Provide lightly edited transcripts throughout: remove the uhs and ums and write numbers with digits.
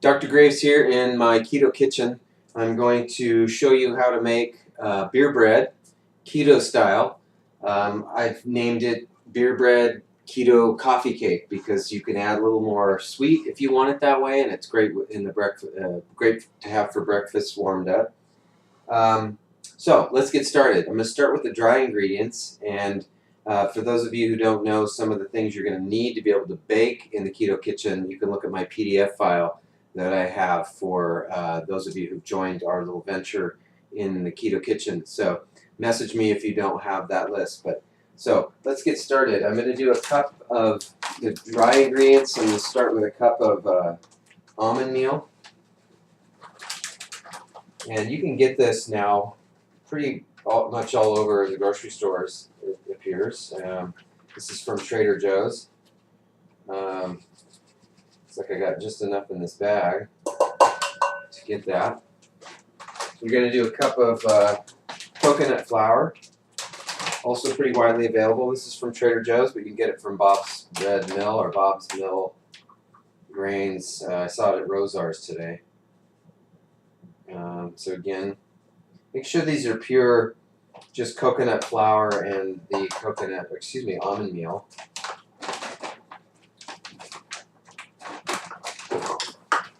Dr. Graves here in my keto kitchen. I'm going to show you how to make beer bread, keto style. I've named it beer bread keto coffee cake because you can add a little more sweet if you want it that way, and it's great in the breakfast. Great to have for breakfast warmed up. So let's get started. I'm going to start with the dry ingredients, and for those of you who don't know some of the things you're going to need to be able to bake in the keto kitchen, you can look at my PDF file that I have for those of you who've joined our little venture in the keto kitchen. So message me if you don't have that list. So let's get started. I'm going to do a cup of the dry ingredients. I'm going to start with a cup of almond meal. And you can get this now pretty much all over the grocery stores, it appears. This is from Trader Joe's. Looks like I got just enough in this bag to get that. We're going to do a cup of coconut flour, also pretty widely available. This is from Trader Joe's, but you can get it from Bob's Red Mill or Bob's Mill Grains. I saw it at Rosar's today. So again, make sure these are pure, just coconut flour and the almond meal.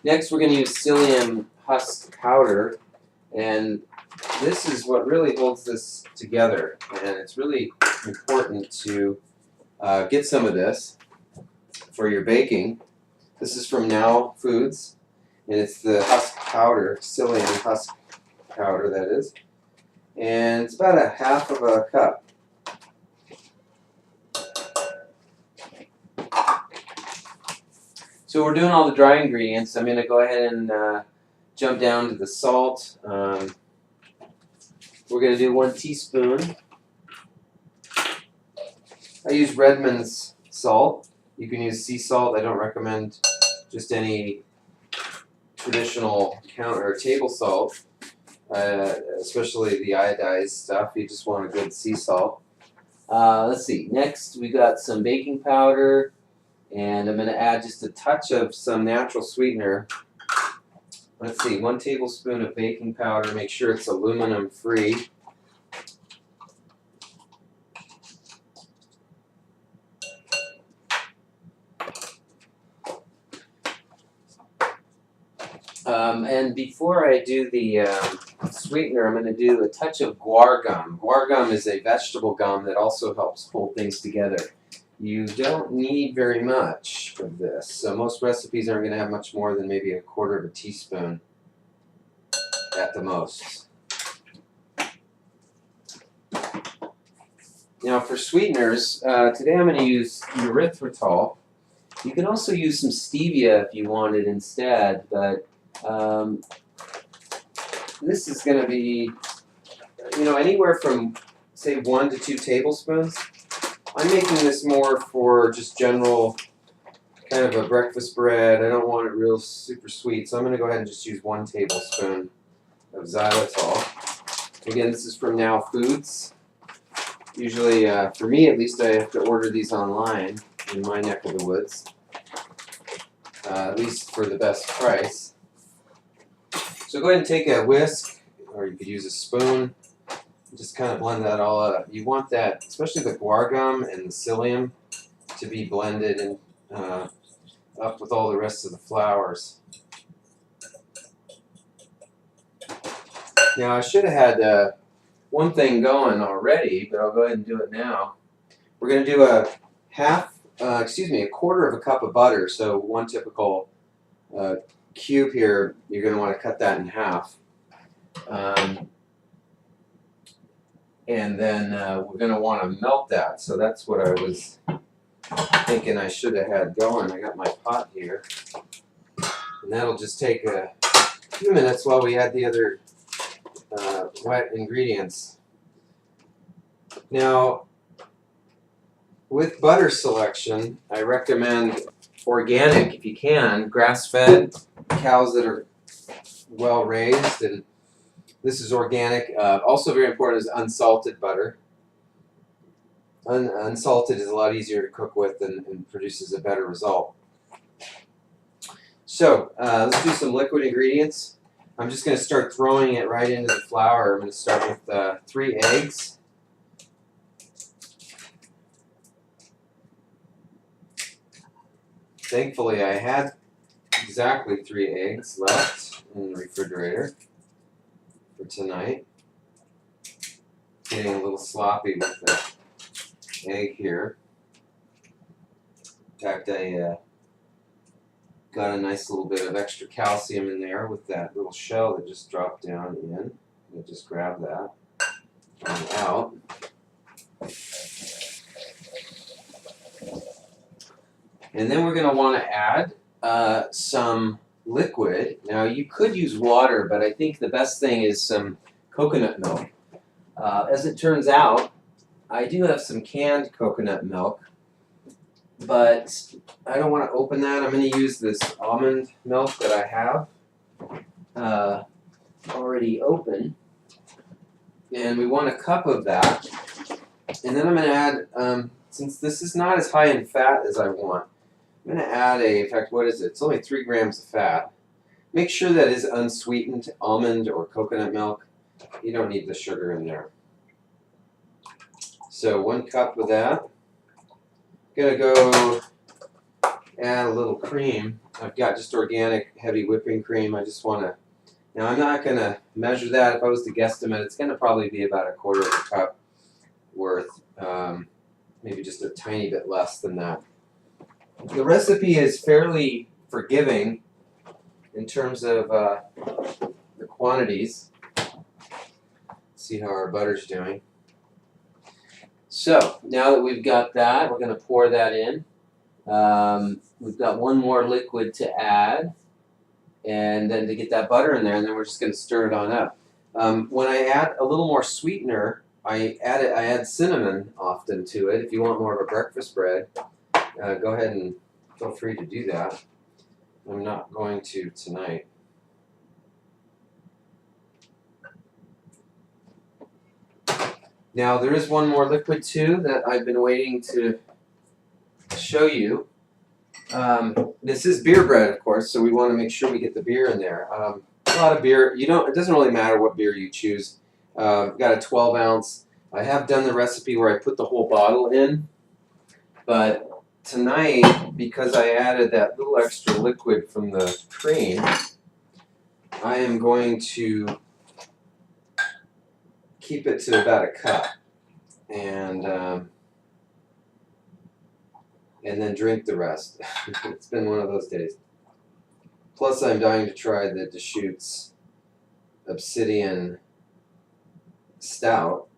Next, we're going to use psyllium husk powder, and this is what really holds this together. And it's really important to get some of this for your baking. This is from Now Foods, and it's the husk powder, psyllium husk powder, that is. And it's about a half of a cup. So we're doing all the dry ingredients. I'm going to go ahead and jump down to the salt. We're going to do 1 teaspoon. I use Redmond's salt. You can use sea salt. I don't recommend just any traditional counter or table salt, especially the iodized stuff. You just want a good sea salt. Let's see. Next, we got some baking powder. And I'm going to add just a touch of some natural sweetener. Let's see, 1 tablespoon of baking powder. Make sure it's aluminum free. And before I do the sweetener, I'm going to do a touch of guar gum. Guar gum is a vegetable gum that also helps hold things together. You don't need very much of this, so most recipes aren't going to have much more than maybe 1/4 teaspoon at the most. Now for sweeteners, today I'm going to use erythritol. You can also use some stevia if you want it instead, but this is going to be, anywhere from, say, 1 to 2 tablespoons. I'm making this more for just general kind of a breakfast bread. I don't want it real super sweet, so I'm going to go ahead and just use 1 tablespoon of xylitol. Again, this is from Now Foods. Usually, for me at least, I have to order these online in my neck of the woods, at least for the best price. So go ahead and take a whisk, or you could use a spoon. Just kind of blend that all up. You want that, especially the guar gum and the psyllium, to be blended and up with all the rest of the flours. Now I should have had one thing going already, but I'll go ahead and do it now. We're going to do a 1/4 cup of butter. So 1 typical cube here, you're going to want to cut that in half. And then we're going to want to melt that. So that's what I was thinking I should have had going. I got my pot here. And that'll just take a few minutes while we add the other wet ingredients. Now, with butter selection, I recommend organic if you can, grass-fed, cows that are well raised, and this is organic. Also very important is unsalted butter. Unsalted is a lot easier to cook with and produces a better result. So let's do some liquid ingredients. I'm just going to start throwing it right into the flour. I'm going to start with 3 eggs. Thankfully, I had exactly 3 eggs left in the refrigerator for tonight. Getting a little sloppy with the egg here. In fact, I got a nice little bit of extra calcium in there with that little shell that just dropped down in. I'll just grab that and out. And then we're going to want to add some liquid. Now you could use water, but I think the best thing is some coconut milk. As it turns out, I do have some canned coconut milk, but I don't want to open that. I'm going to use this almond milk that I have already open. And we want a cup of that. And then I'm going to add, since this is not as high in fat as I want, I'm going to add in fact, what is it? It's only 3 grams of fat. Make sure that is unsweetened almond or coconut milk. You don't need the sugar in there. So 1 cup of that. Going to go add a little cream. I've got just organic heavy whipping cream. I just want to, now I'm not going to measure that. If I was to guesstimate, it's going to probably be about 1/4 of a cup worth, maybe just a tiny bit less than that. The recipe is fairly forgiving in terms of the quantities. Let's see how our butter's doing. So now that we've got that, we're going to pour that in. We've got 1 more liquid to add, and then to get that butter in there, and then we're just going to stir it on up. When I add a little more sweetener, I add cinnamon often to it. If you want more of a breakfast bread, go ahead and feel free to do that. I'm not going to tonight. Now there is 1 more liquid too that I've been waiting to show you. This is beer bread, of course, so we want to make sure we get the beer in there. A lot of beer, it doesn't really matter what beer you choose. I've got a 12 ounce. I have done the recipe where I put the whole bottle in, but tonight, because I added that little extra liquid from the cream, I am going to keep it to about 1 cup, and then drink the rest. It's been one of those days. Plus, I'm dying to try the Deschutes Obsidian Stout.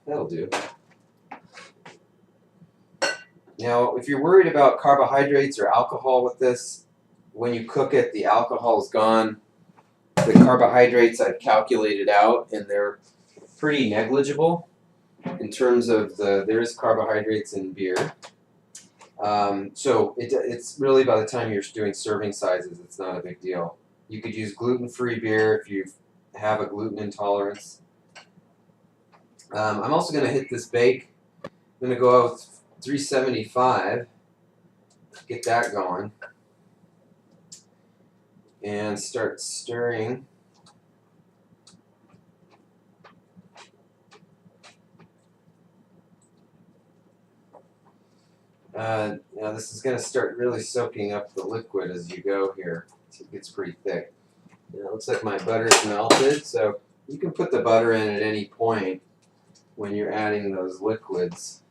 That'll do. Now, if you're worried about carbohydrates or alcohol with this, when you cook it, the alcohol is gone. The carbohydrates I've calculated out, and they're pretty negligible in terms of there is carbohydrates in beer. So it's really, by the time you're doing serving sizes, it's not a big deal. You could use gluten-free beer if you have a gluten intolerance. I'm also going to hit this bake. I'm going to go out with 375, get that going, and start stirring. Now this is going to start really soaking up the liquid as you go here. It gets pretty thick. It looks like my butter's melted, so you can put the butter in at any point when you're adding those liquids.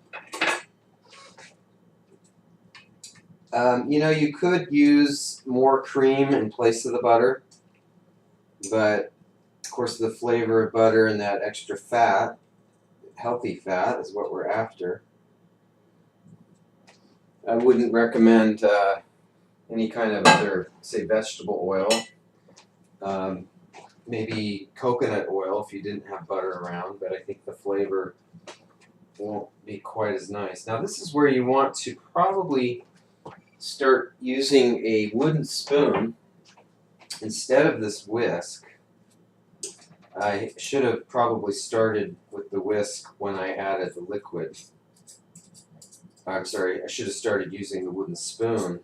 You could use more cream in place of the butter, but of course the flavor of butter and that extra fat, healthy fat, is what we're after. I wouldn't recommend any kind of other, say, vegetable oil. Maybe coconut oil if you didn't have butter around, but I think the flavor won't be quite as nice. Now this is where you want to probably start using a wooden spoon instead of this whisk. I should have probably started with the whisk when I added the liquid. I'm sorry, I should have started using the wooden spoon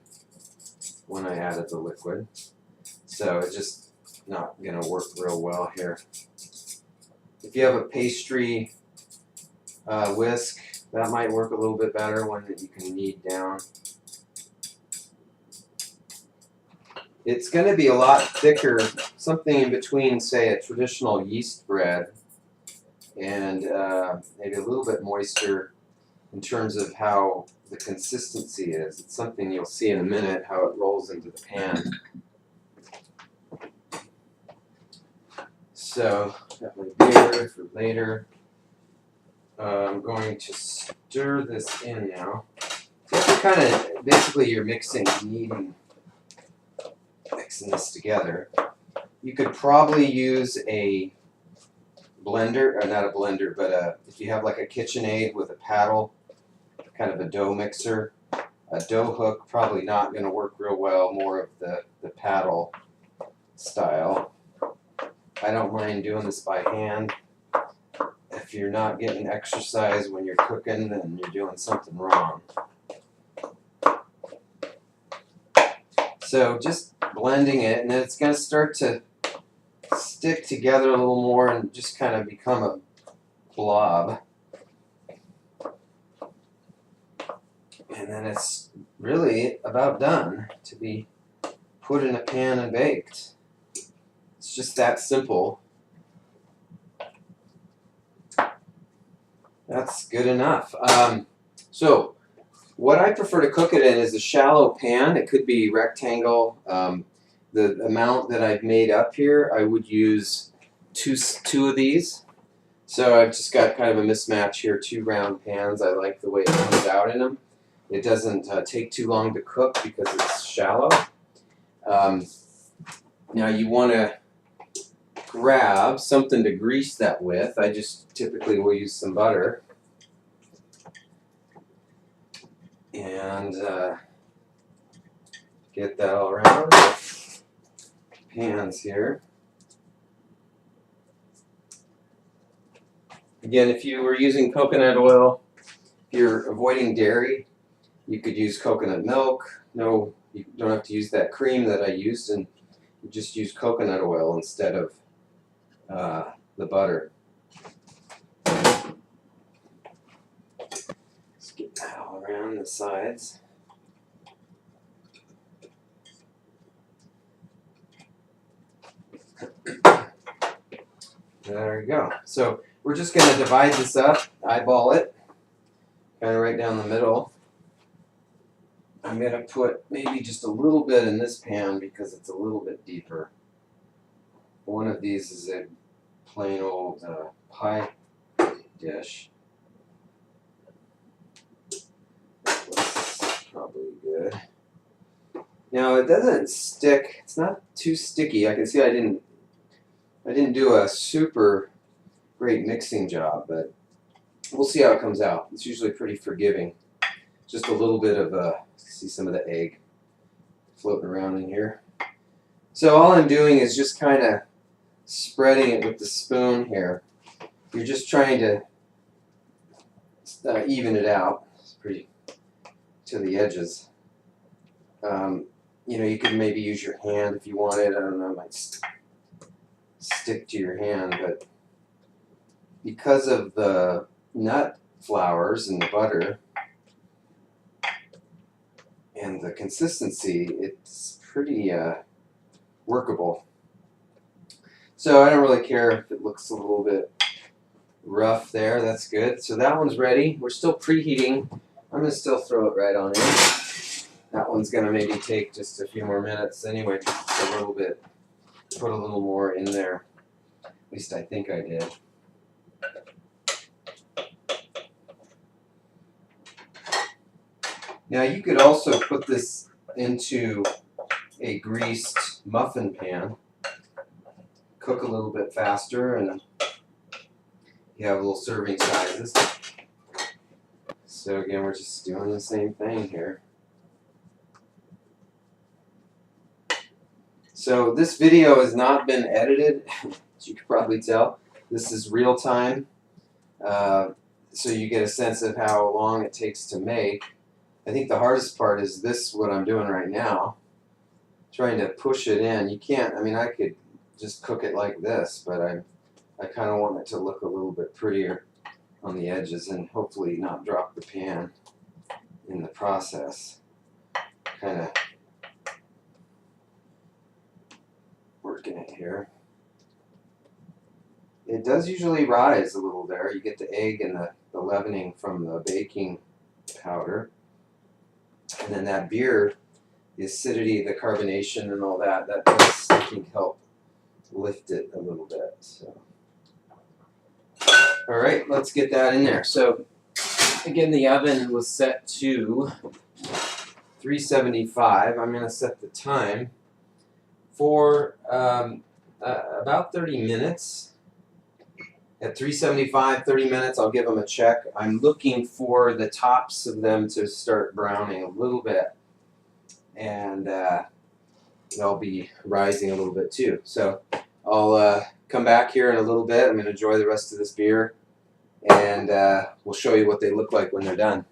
when I added the liquid. So it's just not going to work real well here. If you have a pastry whisk, that might work a little bit better, one that you can knead down. It's going to be a lot thicker, something in between, say, a traditional yeast bread and maybe a little bit moister in terms of how the consistency is. It's something you'll see in a minute, how it rolls into the pan. So, got my beer for later. I'm going to stir this in now. So kind of, basically you're mixing this together. You could probably use a blender, or not a blender, but if you have like a KitchenAid with a paddle, kind of a dough mixer, a dough hook, probably not going to work real well, more of the paddle style. I don't mind doing this by hand. If you're not getting exercise when you're cooking, then you're doing something wrong. So just blending it, and then it's going to start to stick together a little more and just kind of become a blob. And then it's really about done to be put in a pan and baked. It's just that simple. That's good enough. So what I prefer to cook it in is a shallow pan. It could be rectangle. The amount that I've made up here, I would use two of these. So I've just got kind of a mismatch here, 2 round pans. I like the way it comes out in them. It doesn't take too long to cook because it's shallow. Now you want to grab something to grease that with. I just typically will use some butter. And get that all around the pans here. Again, if you were using coconut oil, if you're avoiding dairy, you could use coconut milk. No, you don't have to use that cream that I used, and you just use coconut oil instead of the butter. Let's get that all around the sides. There we go. So we're just going to divide this up, eyeball it, kind of right down the middle. I'm going to put maybe just a little bit in this pan because it's a little bit deeper. One of these is a plain old pie dish. That's probably good. Now it doesn't stick. It's not too sticky. I can see I didn't do a super great mixing job, but we'll see how it comes out. It's usually pretty forgiving. Just a little bit of see some of the egg floating around in here. So all I'm doing is just kind of spreading it with the spoon here. You're just trying to even it out. It's pretty to the edges. You know, you could maybe use your hand if you wanted. I don't know, it might stick to your hand, but because of the nut flours and the butter and the consistency, it's pretty workable. So I don't really care if it looks a little bit rough there. That's good. So that one's ready. We're still preheating. I'm going to still throw it right on in. That one's going to maybe take just a few more minutes anyway, just a little bit. Put a little more in there. At least I think I did. Now you could also put this into a greased muffin pan. Cook a little bit faster, and you have little serving sizes. So again, we're just doing the same thing here. So this video has not been edited, as you can probably tell. This is real time. so you get a sense of how long it takes to make. I think the hardest part is this, what I'm doing right now, trying to push it in. You can't, I mean, I could just cook it like this, but I kind of want it to look a little bit prettier on the edges and hopefully not drop the pan in the process. Kind of working it here. It does usually rise a little there. You get the egg and the leavening from the baking powder. And then that beer, the acidity, the carbonation and all that does, I think, help lift it a little bit. So, all right, let's get that in there. So again, the oven was set to 375. I'm going to set the time for about 30 minutes. At 375, 30 minutes, I'll give them a check. I'm looking for the tops of them to start browning a little bit. And they'll be rising a little bit too. So I'll come back here in a little bit. I'm going to enjoy the rest of this beer. And we'll show you what they look like when they're done.